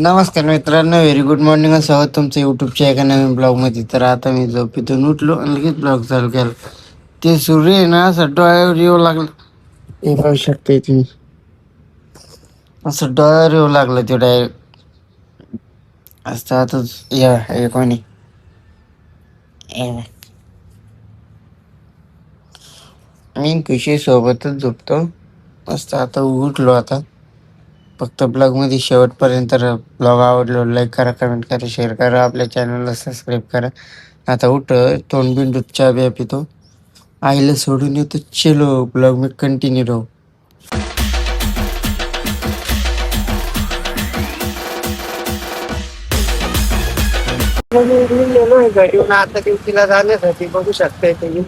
नमस्कार मित्रांनो, very good morning आणि स्वागत तुमचं यूट्यूबच्या एका नवीन ब्लॉगमध्ये. तर आता मी झोपेतून उठलो आणि लगेच ब्लॉग चालू केला. ते सूर्य आहे ना, असं डोळ्यावर येऊ लागलं. हे पाहू शकते तुम्ही, असं डोळ्यावर येऊ लागलं ते डायरेक्ट. असं आता या कोणी मी खुशी सोबतच झोपतो. मस्त आता उठलो. आता फक्त ब्लॉगमध्ये शेवटपर्यंत ब्लॉग आवडलो लाईक करा, कमेंट करा, शेअर करा, आपल्या चॅनलला सबस्क्राईब करा. आता उठ, तोंड बिंडूत चहा बिया पितो, आईला सोडून येतो. चलो ब्लॉग मी कंटिन्यू राहू. आता ड्युटीला जाण्यासाठी बघू शकताय तुम्ही.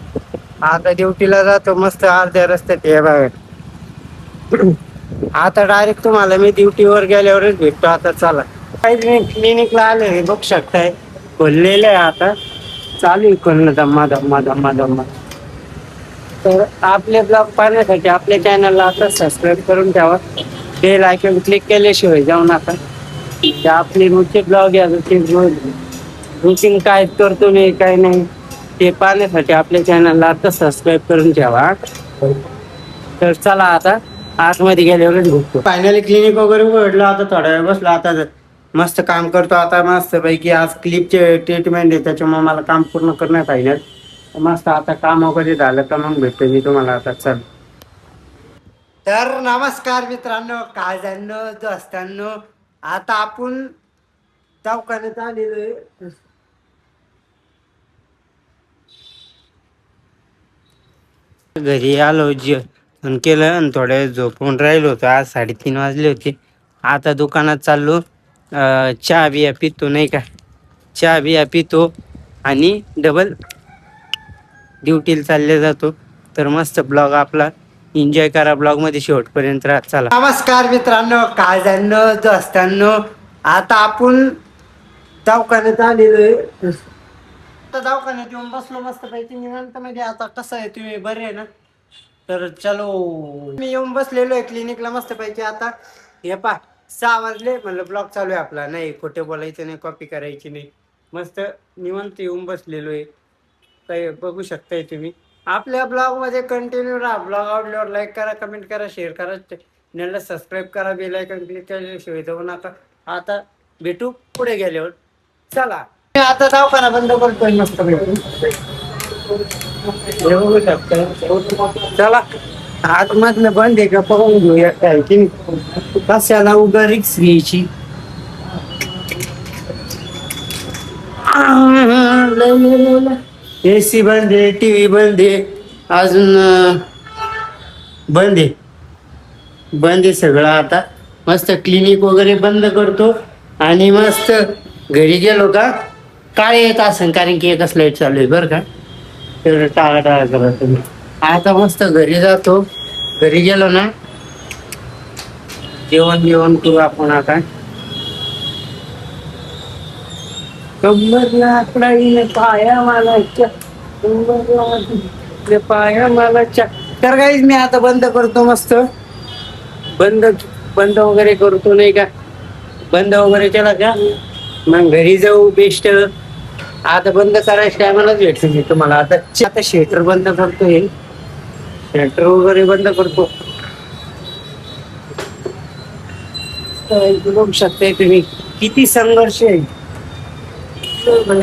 आता ड्युटीला जातो मस्त अर्ध्या रस्त्यात या बाहेर. आता डायरेक्ट तुम्हाला मी ड्युटीवर गेल्यावरच भेटतो. आता चला, काही क्लिनिकला आले बघू शकताय, खोललेलं आहे. आता चालू आहे खोलणं, दम्मा दम्मा दम्मा दम्मा. तर आपले ब्लॉग पाहण्यासाठी आपल्या चॅनलला आता सबस्क्राईब करून ठेवा. बेल आयकॉन क्लिक केल्याशिवाय जाऊ नका. आपले रोजचे ब्लॉग या रुटीन काय करतो नाही काय नाही ते पाहण्यासाठी आपल्या चॅनलला आता सबस्क्राईब करून ठेवा. तर चला आता आतमध्ये गेल्यावरच भेटतो. फायनली क्लिनिक वगैरे उघडलं. आता थोडा वेळ बसला. आता मस्त काम करतो. आता मस्त पैकी आज क्लिपचे ट्रीटमेंट आहे, त्याच्यामुळे मला काम पूर्ण करण्यात फायनल. मस्त आता काम वगैरे झालं का मग भेटतो मी तुम्हाला. आता चल. तर नमस्कार मित्रांनो, काळजांनो, दोस्तांनो, आता आपण दवाखान्यात आलेलो आहे. घरी आलो, जेवण केलं आणि थोड्या वेळ झोपून राहिलो होतो. आज 3:30 वाजले होते. आता दुकानात चाललो, चहा बिया पितो नाही का, चहा बिया पितो आणि डबल ड्युटीला चालले जातो. तर मस्त ब्लॉग आपला एन्जॉय करा, ब्लॉग मध्ये शेवटपर्यंत राहा. चला. नमस्कार मित्रांनो, काळजांनो, दोस्तांनो, आता आपण दवाखान्यात आलेलो आहे. आता दवाखान्यात येऊन बसलो मस्त पैकी निवांत मध्ये. आता कसं आहे, तुम्ही बरे आहे ना? तर चलो, मी येऊन बसलेलो आहे क्लिनिकला मस्त पैकी. आता हे 6 वाजले, म्हणलं ब्लॉग चालू आहे आपला. नाही खोटे बोलायचं नाही, कॉपी करायची नाही, मस्त निवांत येऊन बसलेलो आहे. काही बघू शकताय तुम्ही. आपल्या ब्लॉग मध्ये कंटिन्यू राहा. ब्लॉग आवडल्यावर लाईक करा, कमेंट करा, शेअर करा, चॅनलला सबस्क्राईब करा, बेल आयकॉन क्लिक केल्याशिवाय जाऊ नका. आता भेटू पुढे गेल्यावर. चला, मी आता दवाखाना बंद करतोय मस्त पैकी. बघू शकता. चला, आतमधलं बंद आहे का पाहून घेऊया. काय की कशाला उगा रिक्स घ्यायची. एसी बंद आहे, टीव्ही बंद आहे, अजून बंद आहे सगळं. आता मस्त क्लिनिक वगैरे बंद करतो आणि मस्त घरी गेलो का काय येत असेल, कारण की एकच लाईट चालू आहे बरं का. तेवढं टाळा करा तुम्ही. आता मस्त घरी जातो. घरी गेलो ना, जेवण करू आपण. आता पाया मालाच्या. तर काहीच मी आता बंद करतो मस्त. बंद वगैरे करतो नाही का. बंद वगैरे केला का मग घरी जाऊ बेस्ट. आता बंद करायच्या टायमालाच भेटतो मी तुम्हाला. आता शेटर बंद करतो, हे शेटर वगैरे बंद करतो. बघू शकताय तुम्ही किती संघर्ष आहे.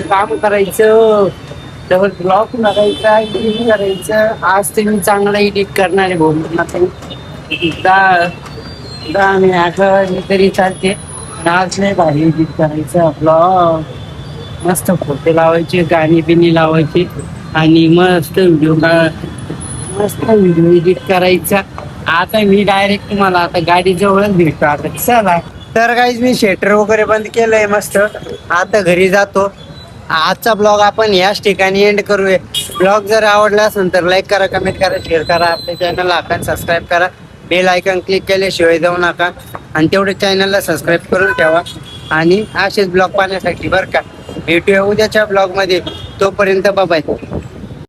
काम करायचं, डबल ब्लॉक करायचा, एडिटिंग करायचं. आज तुम्ही चांगला एडिट करणार आहे भाऊ. 10 मिनिट तरी चालते. आज नाही भारी एडिट करायचं ब्लॉग. मस्त फोटो लावायचे, गाणी बिणी लावायची आणि मस्त व्हिडिओ एडिट करायचा. आता मी डायरेक्ट तुम्हाला आता गाडी जवळच भेटतो. आता चला. तर काहीच मी शेटर वगैरे बंद केलंय मस्त. आता घरी जातो. आजचा ब्लॉग आपण याच ठिकाणी एंड करूया. ब्लॉग जर आवडला असेल तर लाईक करा, कमेंट करा, शेअर करा, आपल्या चॅनलला आपण सबस्क्राईब करा, बेल आयकॉन क्लिक केल्याशिवाय जाऊ नका. आणि तेवढे चॅनलला सबस्क्राईब करून ठेवा. आणि असेच ब्लॉग पाहण्यासाठी बरं का. भेटूया उद्याच्या ब्लॉग मध्ये. तोपर्यंत बाय.